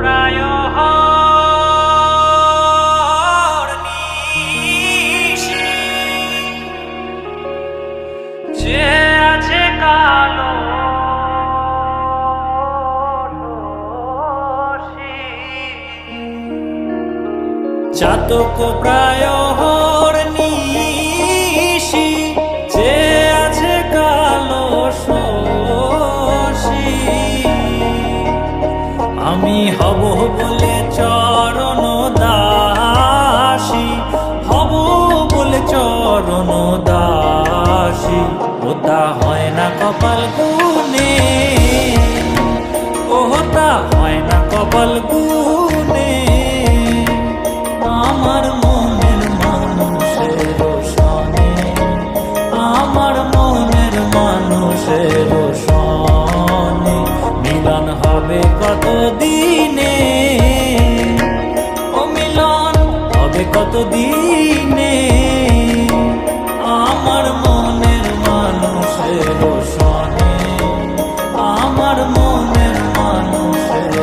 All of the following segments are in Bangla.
প্রায় নিশি, যে আছে কালো চাতক প্রায় নিশি, যে আছে কালো শশী। আমি হব বলে চরণ দাসী, হব বলে চরণ দাসী। ওটা হয় না কপাল গুনে, ওটা হয় না কপাল গুনে। আমার মনের মানুষের সনে, আমার মনের মানুষের সনে মিলন হবে কত দিনে, ও মিলন হবে কত দিনে। আমার মনের মানুষের সনে, আমার মনের মানুষের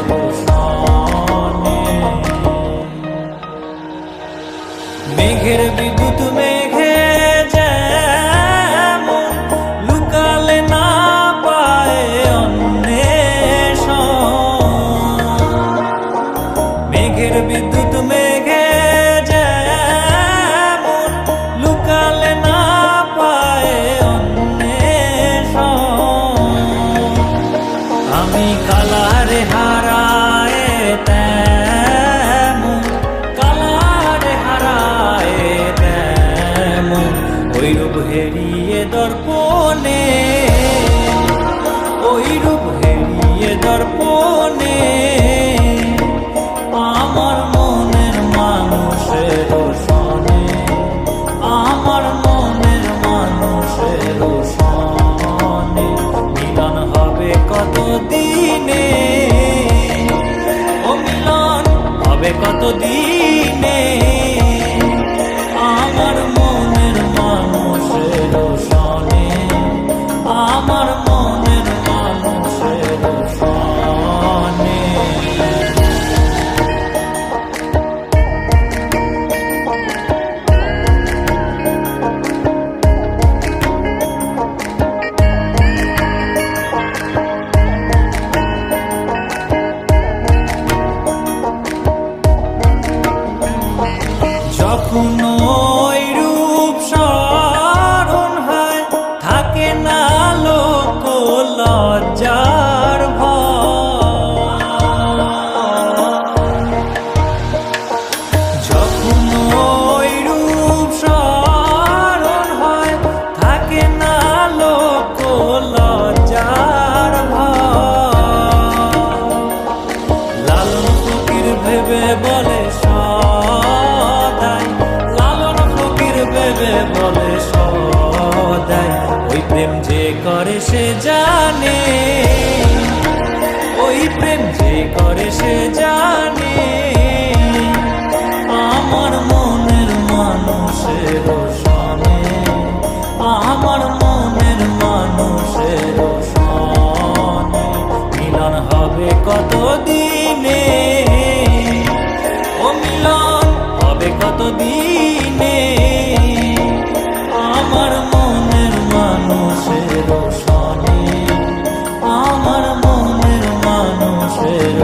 সনে। মেঘের বিদ্যুৎ মেঘে যেমন লুকালে না পায় অন্বেষণ, মেঘের বিদ্যুৎ মেঘে যেমন লুকালে না পায় অন্বেষণ। আমি কালারে হারায় তেমন, কালারে হারায় তেমন ওই রূপ হেরিয়ে দর্পণে, ওই রূপ হেরিয়ে দর্পণে। আমার মনের মানুষের সনে, আমার মনের মানুষের সনে মিলন হবে কত দিনে, ও মিলন হবে কত দিনে। আমার মনের মানুষের সনে, আমার মনের মানুষের সনে। যখন ওই রূপ স্মরণ হয়, থাকে না লোক লজ্জার ভয়। যখন ওই রূপ স্মরণ হয়, থাকে না লোক লজ্জার ভয়। লালন ফকির ভেবে বলে সদাই, লালন ফকির ভেবে বলে সদাই, ওই প্রেম যে করে সে জানে, ওই প্রেম যে করে সে জানে। আমার মনের মানুষের সনে, আমার মনের মানুষের সনে মিলন হবে কত দিনে, ও মিলন হবে কত দিনে। আমার মনের মানুষের সনে, আমার মনের মানুষের